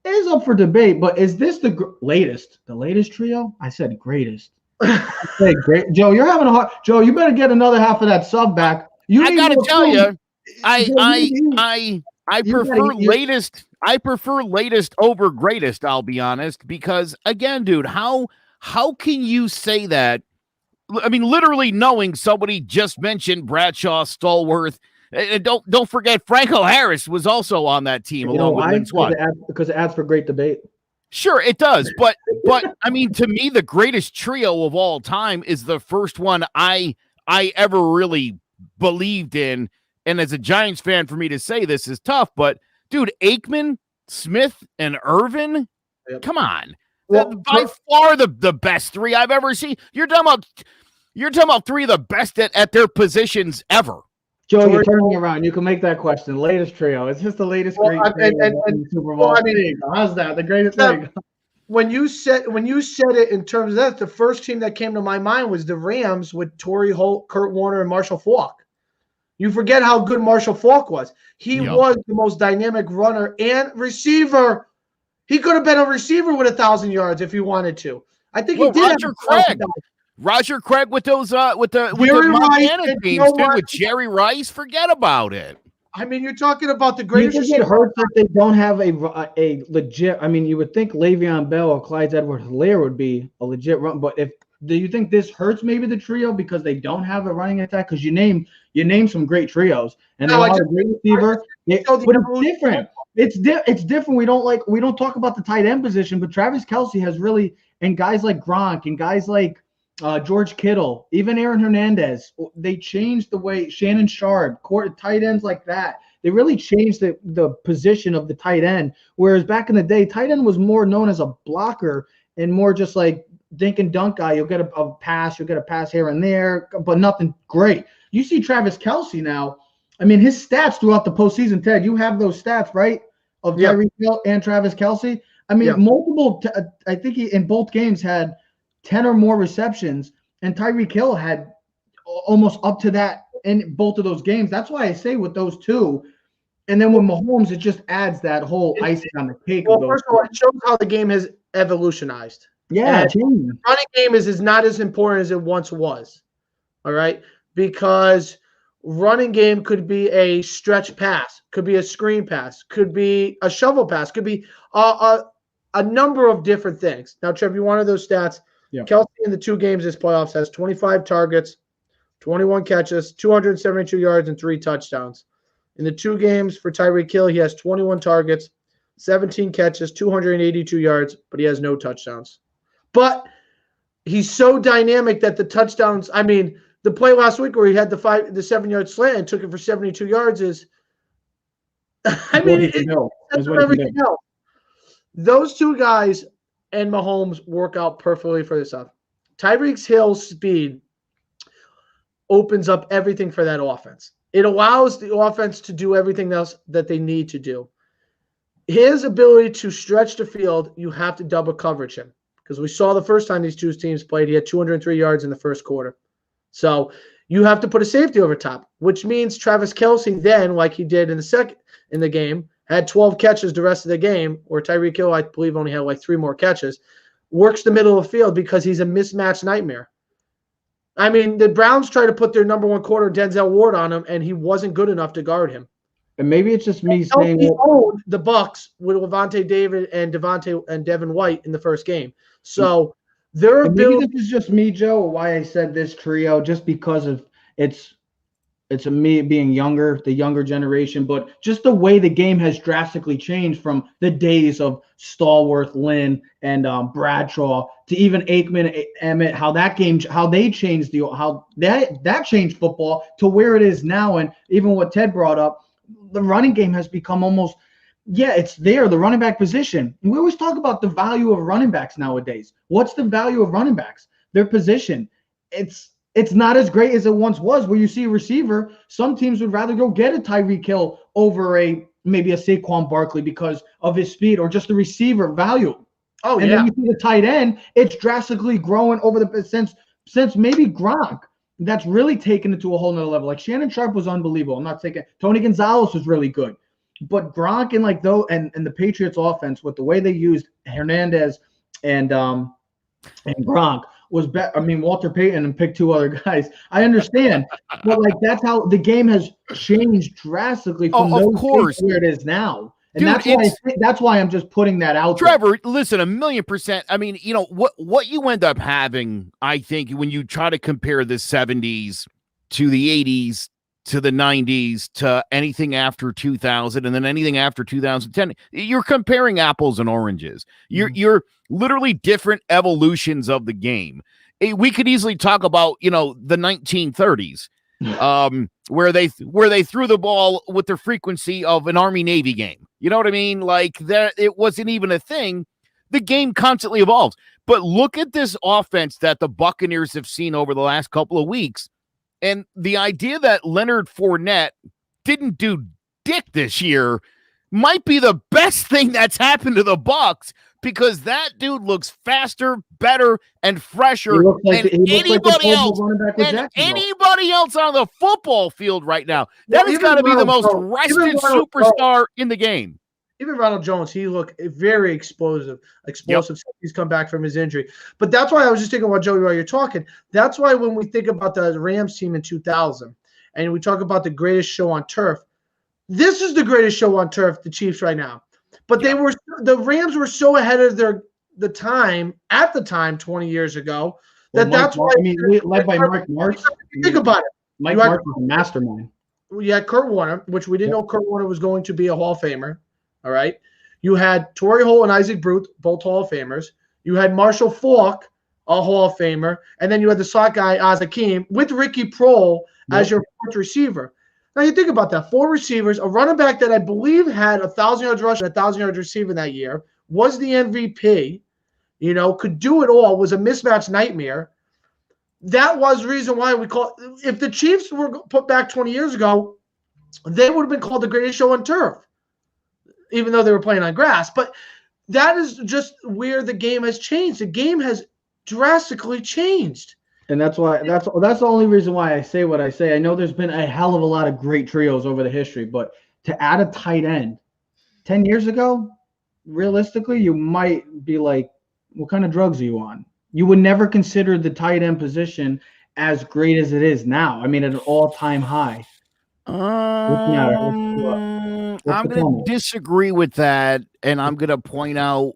Speaker 3: is up for debate. But is this the latest? The latest trio? I said greatest. I said great. Joe, you're having a hard. Joe, you better get another half of that sub back.
Speaker 5: I gotta tell you, I prefer latest. I prefer latest over greatest, I'll be honest, because again, dude, how can you say that? I mean, literally knowing somebody just mentioned Bradshaw, Stallworth, and don't forget Franco Harris was also on that team along with Lynn Swann.
Speaker 3: Because it adds for great debate.
Speaker 5: Sure, it does, but I mean, to me, the greatest trio of all time is the first one I ever really believed in. And as a Giants fan, for me to say this is tough, but dude, Aikman, Smith, and Irvin, come on. Well, by far the best three I've ever seen. You're talking about three of the best at their positions ever.
Speaker 3: Joe, you're turning around. You can make that question. Latest trio. It's just the latest great trio in the Super Bowl.
Speaker 4: I mean,
Speaker 3: how's that? The greatest thing.
Speaker 4: When you said it in terms of that, the first team that came to my mind was the Rams with Torrey Holt, Kurt Warner, and Marshall Faulk. You forget how good Marshall Faulk was. He was the most dynamic runner and receiver. He could have been a receiver with 1,000 yards if he wanted to. I think he did.
Speaker 5: Roger Craig with those with the Montana teams, dude, with Jerry Rice. Forget about it.
Speaker 4: I mean, you're talking about the greatest.
Speaker 3: You think it hurts that they don't have a legit. I mean, you would think Le'Veon Bell or Clyde Edwards-Helaire would be a legit run, but do you think this hurts maybe the trio because they don't have a running attack? Because you name some great trios and they're a great receiver. But it's different. It's different. We don't talk about the tight end position, but Travis Kelce has really, and guys like Gronk and guys like George Kittle, even Aaron Hernandez, they changed the way Shannon Sharp, tight ends like that. They really changed the position of the tight end. Whereas back in the day, tight end was more known as a blocker and more just like dink and dunk guy. You'll get a pass, you'll get a pass here and there, but nothing great. You see Travis Kelce now. I mean, his stats throughout the postseason, Ted, you have those stats, right? Of Tyreek Hill and Travis Kelce. I mean, I think he in both games had 10 or more receptions, and Tyreek Hill had almost up to that in both of those games. That's why I say with those two, and then with Mahomes, it just adds that whole icing on the cake.
Speaker 4: Well, first of all, it shows how the game has evolutionized.
Speaker 3: Yeah,
Speaker 4: running game is not as important as it once was. All right, because running game could be a stretch pass, could be a screen pass, could be a shovel pass, could be a number of different things. Now, Trev, you wanted those stats. Yeah. Kelce in the 2 games this playoffs has 25 targets, 21 catches, 272 yards, and 3 touchdowns. In the 2 games for Tyreek Hill, he has 21 targets, 17 catches, 282 yards, but he has no touchdowns. But he's so dynamic that the touchdowns, I mean, the play last week where he had the 7-yard slant and took it for 72 yards is, I mean, that's everything else. Those 2 guys and Mahomes work out perfectly for this stuff. Tyreek Hill's speed opens up everything for that offense. It allows the offense to do everything else that they need to do. His ability to stretch the field, you have to double coverage him. Because we saw the first time these 2 teams played, he had 203 yards in the first quarter. So you have to put a safety over top, which means Travis Kelce then, like he did in the game, had 12 catches the rest of the game, where Tyreek Hill, I believe, only had like 3 more catches, works the middle of the field because he's a mismatch nightmare. I mean, the Browns tried to put their number 1 corner, Denzel Ward, on him, and he wasn't good enough to guard him.
Speaker 3: And maybe it's just me saying
Speaker 4: he owned the Bucs with Levante David and Devin White in the first game. So their ability.
Speaker 3: Maybe this is just me, Joe, why I said this trio, just because of it's me being younger, the younger generation, but just the way the game has drastically changed from the days of Stallworth, Lynn, and Bradshaw to even Aikman, Emmett, how that changed that changed football to where it is now. And even what Ted brought up, the running game has become almost, it's there, the running back position. And we always talk about the value of running backs nowadays. What's the value of running backs? Their position. It's not as great as it once was, where you see a receiver. Some teams would rather go get a Tyreek Hill over maybe a Saquon Barkley because of his speed or just the receiver value.
Speaker 4: Oh,
Speaker 3: and
Speaker 4: yeah.
Speaker 3: then you see the tight end, it's drastically growing over the since maybe Gronk. That's really taken it to a whole nother level. Like Shannon Sharp was unbelievable. I'm not taking Tony Gonzalez was really good. But Gronk and like though and the Patriots offense with the way they used Hernandez and Gronk was better. I mean, Walter Payton and picked two other guys. I understand, but like that's how the game has changed drastically from
Speaker 5: of
Speaker 3: those
Speaker 5: course.
Speaker 3: days to where it is now. And
Speaker 5: Dude,
Speaker 3: that's why I'm just putting that out there.
Speaker 5: Trevor, listen, 1,000,000%. I mean, you know, what you end up having, I think, when you try to compare the 70s to the 80s to the 90s to anything after 2000 and then anything after 2010, you're comparing apples and oranges. You're literally different evolutions of the game. We could easily talk about, you know, the 1930s. Where they threw the ball with the frequency of an Army-Navy game. You know what I mean? Like that, it wasn't even a thing. The game constantly evolves. But look at this offense that the Buccaneers have seen over the last couple of weeks. And the idea that Leonard Fournette didn't do dick this year might be the best thing that's happened to the Bucs, because that dude looks faster, better, and fresher than anybody else on the football field right now. That has got to be the most rested superstar in the game.
Speaker 4: Even Ronald Jones, he looked very explosive yep. Since he's come back from his injury. But that's why I was just thinking about Joey while you're talking. That's why when we think about the Rams team in 2000 and we talk about the greatest show on turf, this is the greatest show on turf, the Chiefs right now. But the Rams were so ahead of the time at the time 20 years ago that's why.
Speaker 3: I mean, led by Mike Martz.
Speaker 4: Think about it.
Speaker 3: Mike Martz was a mastermind.
Speaker 4: You had Kurt Warner, which we didn't know Kurt Warner was going to be a Hall of Famer. All right. You had Torrey Holt and Isaac Bruce, both Hall of Famers. You had Marshall Faulk, a Hall of Famer, and then you had the slot guy Oz Hakeem with Ricky Proehl as your fourth receiver. Now you think about that: 4 receivers, a running back that I believe had 1,000 yards rushing, 1,000 yards receiving that year, was the MVP. You know, could do it all. Was a mismatch nightmare. That was the reason why we call. If the Chiefs were put back 20 years ago, they would have been called the greatest show on turf, even though they were playing on grass. But that is just where the game has changed. The game has drastically changed.
Speaker 3: And that's the only reason why I say what I say. I know there's been a hell of a lot of great trios over the history, but to add a tight end 10 years ago, realistically, you might be like, what kind of drugs are you on? You would never consider the tight end position as great as it is now. I mean, at an all-time high.
Speaker 5: I'm going to disagree with that, and I'm going to point out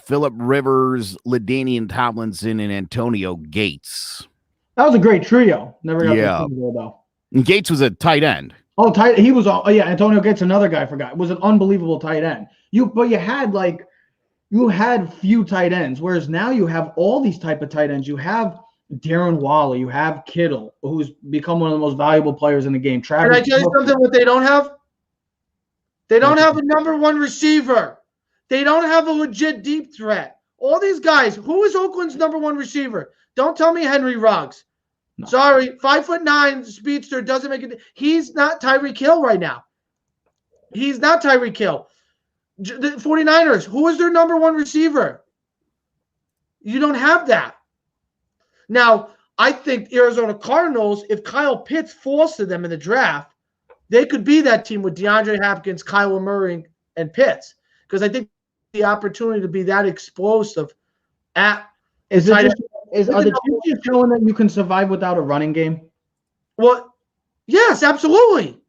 Speaker 5: Phillip Rivers, LaDainian Tomlinson, and Antonio Gates.
Speaker 3: That was a great trio. Never got the though.
Speaker 5: And Gates was a tight end.
Speaker 3: Oh, he was. Oh, yeah. Antonio Gates, another guy I forgot, was an unbelievable tight end. But you had few tight ends, whereas now you have all these type of tight ends. You have Darren Waller, you have Kittle, who's become one of the most valuable players in the game.
Speaker 4: Can I tell you something? What they don't have? They don't have a number 1 receiver. They don't have a legit deep threat. All these guys. Who is Oakland's number 1 receiver? Don't tell me Henry Ruggs. No. Sorry, 5'9" speedster doesn't make it. He's not Tyreek Hill right now. He's not Tyreek Hill. The 49ers, who is their number 1 receiver? You don't have that. Now, I think Arizona Cardinals, if Kyle Pitts falls to them in the draft, they could be that team with DeAndre Hopkins, Kyler Murray, and Pitts. Because I think the opportunity to be that explosive at
Speaker 3: are the Chiefs just showing that you can survive without a running game?
Speaker 4: Well, yes, absolutely.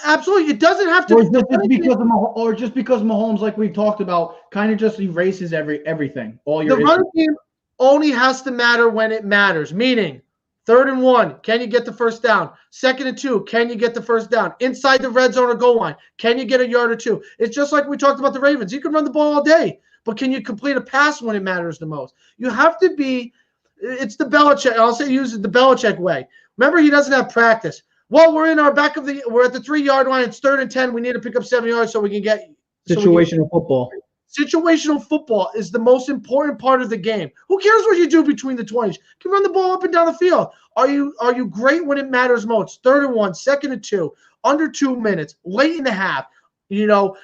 Speaker 4: Absolutely. It doesn't have to
Speaker 3: or just because Mahomes, like we've talked about, kind of just erases everything. The
Speaker 4: running game only has to matter when it matters. Meaning, 3rd and 1, can you get the first down? 2nd and 2, can you get the first down? Inside the red zone or goal line, can you get a yard or 2? It's just like we talked about the Ravens. You can run the ball all day, but can you complete a pass when it matters the most? You have to be. It's the Belichick. I'll say use it the Belichick way. Remember, he doesn't have practice. Well, we're at the 3-yard line. It's 3rd and 10. We need to pick up 7 yards so we can get
Speaker 3: situational football.
Speaker 4: Situational football is the most important part of the game. Who cares what you do between the 20s? You can run the ball up and down the field. Are you great when it matters most? 3rd and 1, 2nd and 2, under 2 minutes, late in the half. You know,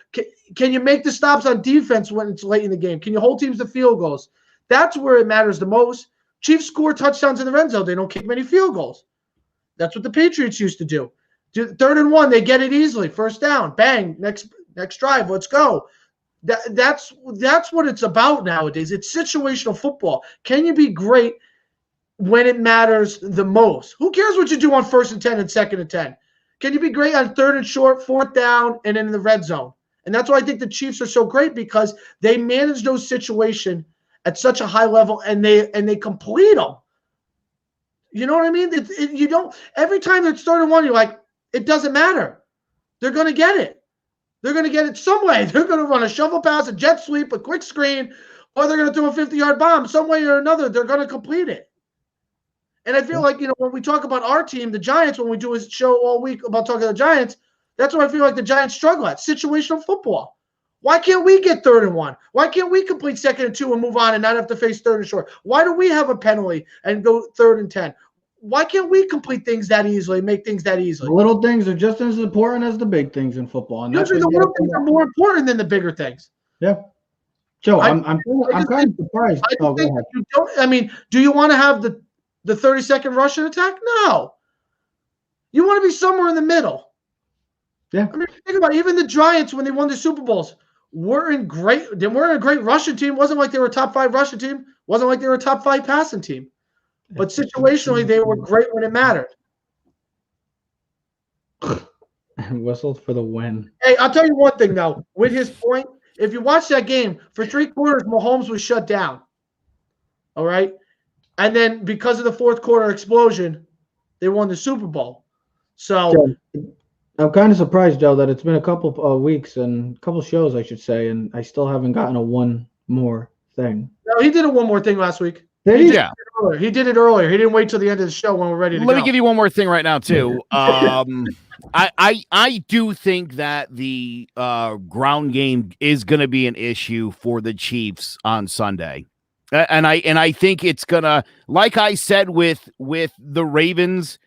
Speaker 4: can you make the stops on defense when it's late in the game? Can you hold teams to field goals? That's where it matters the most. Chiefs score touchdowns in the red zone. They don't kick many field goals. That's what the Patriots used to do. 3rd and 1, they get it easily. First down, bang, next drive, let's go. That's what it's about nowadays. It's situational football. Can you be great when it matters the most? Who cares what you do on 1st and 10 and 2nd and 10? Can you be great on 3rd and short, 4th down, and in the red zone? And that's why I think the Chiefs are so great, because they manage those situations at such a high level, and they complete them. You know what I mean? You don't. Every time they're 3rd and 1, you're like, it doesn't matter. They're going to get it. They're going to get it some way. They're going to run a shovel pass, a jet sweep, a quick screen, or they're going to throw a 50-yard bomb. Some way or another, they're going to complete it. And I feel like, when we talk about our team, the Giants, when we do a show all week about talking to the Giants, that's what I feel like the Giants struggle at, situational football. Why can't we get 3rd and 1? Why can't we complete 2nd and 2 and move on and not have to face 3rd and short? Why do we have a penalty and go 3rd and 10? Why can't we complete things that easily, make things that easily?
Speaker 3: The little things are just as important as the big things in football. And
Speaker 4: usually the little things are more important than the bigger things.
Speaker 3: Yeah. Joe, I'm kind of surprised. Go ahead.
Speaker 4: Do you want to have the 30-second Russian attack? No. You want to be somewhere in the middle.
Speaker 3: Yeah.
Speaker 4: Think about it. Even the Giants, when they won the Super Bowls, weren't a great rushing team. Wasn't like they were a top 5 rushing team. Wasn't like they were a top 5 passing team. But situationally, they were great when it mattered.
Speaker 3: And whistled for the win.
Speaker 4: Hey, I'll tell you one thing, though. With his point, if you watch that game, for 3 quarters, Mahomes was shut down. All right? And then because of the 4th quarter explosion, they won the Super Bowl. So
Speaker 3: I'm kind of surprised, Joe, that it's been a couple of weeks and a couple of shows, I should say, and I still haven't gotten a one more thing.
Speaker 4: No, he did a one more thing last week.
Speaker 5: Yeah.
Speaker 4: He did it earlier. He didn't wait till the end of the show when we're ready to go.
Speaker 5: Let me give you one more thing right now, too. I do think that the ground game is going to be an issue for the Chiefs on Sunday. And I think it's going to, like I said with the Ravens,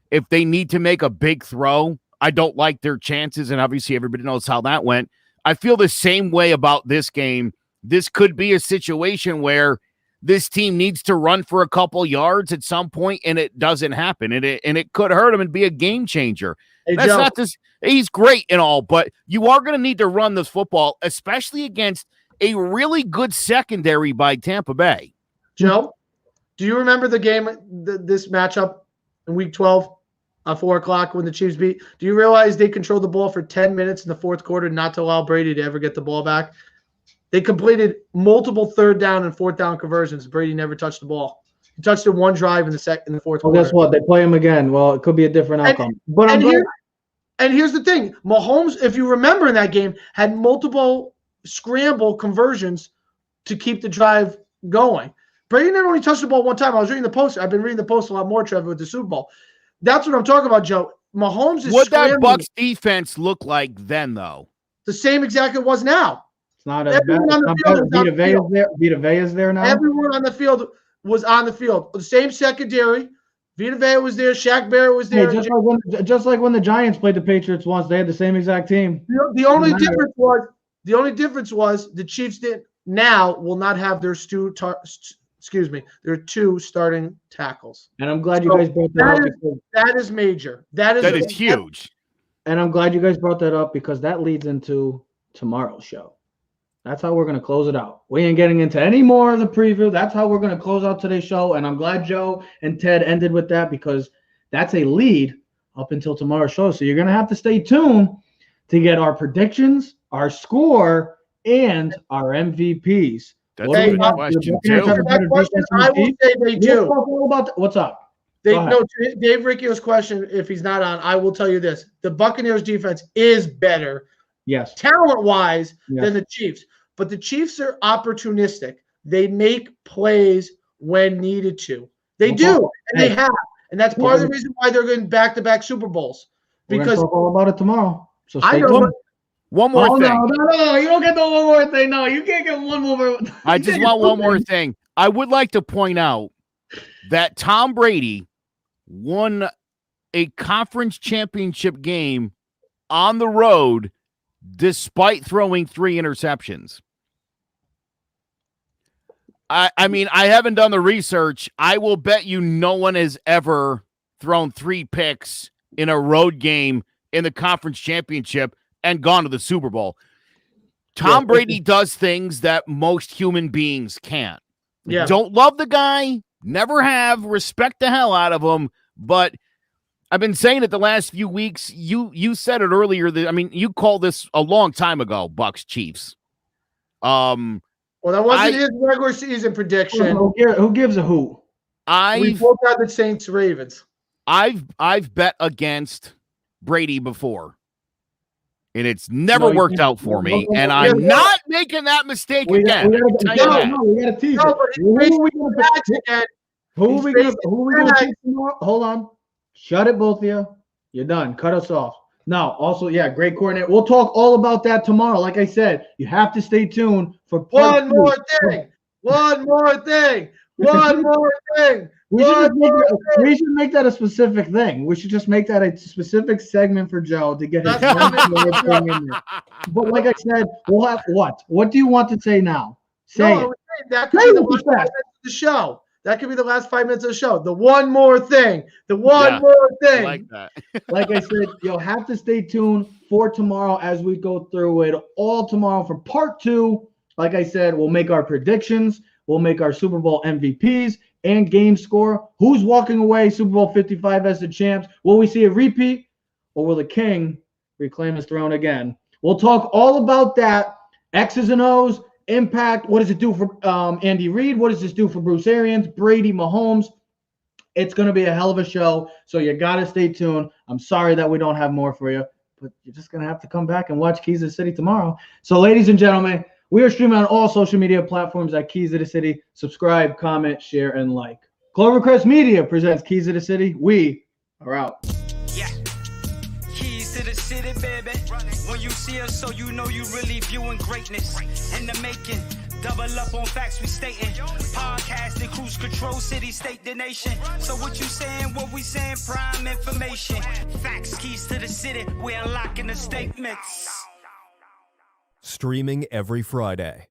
Speaker 5: if they need to make a big throw, I don't like their chances. And obviously everybody knows how that went. I feel the same way about this game. This could be a situation where this team needs to run for a couple yards at some point, and it doesn't happen. And it could hurt him and be a game changer.
Speaker 4: Hey,
Speaker 5: That's
Speaker 4: Joe,
Speaker 5: not this. He's great and all, but you are going to need to run this football, especially against a really good secondary by Tampa Bay.
Speaker 4: Joe, do you remember the game, this matchup in Week 12 at 4 o'clock when the Chiefs beat? Do you realize they controlled the ball for 10 minutes in the 4th quarter not to allow Brady to ever get the ball back? They completed multiple 3rd down and 4th down conversions. Brady never touched the ball. He touched it one drive in the 4th
Speaker 3: well,
Speaker 4: quarter.
Speaker 3: Guess what? They play him again. Well, it could be a different outcome.
Speaker 4: And here's the thing. Mahomes, if you remember in that game, had multiple scramble conversions to keep the drive going. Brady never only touched the ball one time. I was reading the post. I've been reading the post a lot more, Trevor, with the Super Bowl. That's what I'm talking about, Joe. Mahomes is
Speaker 5: What that Bucs defense look like then, though?
Speaker 4: The same exact it was now.
Speaker 3: It's not as bad. Vita Vea is there now.
Speaker 4: Everyone on the field was on the field. The same secondary. Vita Vea was there. Shaq Barrett was there.
Speaker 3: Hey, just like when the Giants played the Patriots once, they had the same exact team.
Speaker 4: The only difference was the Chiefs will not have their two starting tackles.
Speaker 3: And I'm glad you guys brought that up.
Speaker 4: That is major. That is
Speaker 5: huge.
Speaker 3: And I'm glad you guys brought that up because that leads into tomorrow's show. That's how we're going to close it out. We ain't getting into any more of the preview. That's how we're going to close out today's show. And I'm glad Joe and Ted ended with that because that's a lead up until tomorrow's show. So you're going to have to stay tuned to get our predictions, our score, and our MVPs.
Speaker 5: That's a good question, too.
Speaker 4: I will say they do.
Speaker 3: What's up?
Speaker 4: Dave Ricchio's question, if he's not on, I will tell you this. The Buccaneers defense is better,
Speaker 3: yes,
Speaker 4: talent-wise, than the Chiefs. But the Chiefs are opportunistic. They make plays when needed to. They do, and they have. And that's part of the reason why they're getting back-to-back Super Bowls. Because
Speaker 3: we're going to talk all about it tomorrow. So
Speaker 5: stay tuned. One more thing.
Speaker 3: No, you don't get the one more thing. No, you can't get one more.
Speaker 5: I just want one more thing. I would like to point out that Tom Brady won a conference championship game on the road despite throwing 3 interceptions. I mean, I haven't done the research. I will bet you no one has ever thrown 3 picks in a road game in the conference championship and gone to the Super Bowl. Tom Brady does things that most human beings can't.
Speaker 4: Yeah.
Speaker 5: Don't love the guy, never have, respect the hell out of him, but I've been saying it the last few weeks. You said it earlier. You called this a long time ago, Bucks Chiefs.
Speaker 4: Well, that wasn't his regular season prediction.
Speaker 3: Who gives a who?
Speaker 4: We both had the Saints Ravens.
Speaker 5: I've bet against Brady before, and it's never worked out for me. And I'm not making that mistake again.
Speaker 3: We got to tease it. Who are we going to tease tomorrow? Hold on. Shut it, both of you. You're done. Cut us off. Now, also, great coordinator. We'll talk all about that tomorrow. Like I said, you have to stay tuned for
Speaker 4: One more thing.
Speaker 3: We should make that a specific thing. We should just make that a specific segment for Joe to get his thing in there. But like I said, we'll have what? What do you want to say now? Say it.
Speaker 4: That could be the last 5 minutes of the show. That could be the last 5 minutes of the show. The one more thing. More thing.
Speaker 5: I like that.
Speaker 3: Like I said, you'll have to stay tuned for tomorrow as we go through it all tomorrow for part 2. Like I said, we'll make our predictions. We'll make our Super Bowl MVPs and game score. Who's walking away Super Bowl 55 as the champs? Will we see a repeat, or will the king reclaim his throne again? We'll talk all about that. X's and O's. Impact. What does it do for Andy Reid? What does this do for Bruce Arians, Brady, Mahomes? It's going to be a hell of a show, so you got to stay tuned. I'm sorry that we don't have more for you, but you're just going to have to come back and watch Keys of the City tomorrow. So, ladies and gentlemen, we are streaming on all social media platforms at Keys of the City. Subscribe, comment, share, and like. Clovercrest Media presents Keys of the City. We are out.
Speaker 1: Yeah. Keys to the city, baby. When you see us, so you know you really viewing greatness in the making. Double up on facts we stating. Podcasting, cruise control, city, state, the nation. So what you saying, what we saying, prime information. Facts, keys to the city, we unlocking the statements.
Speaker 2: Streaming every Friday.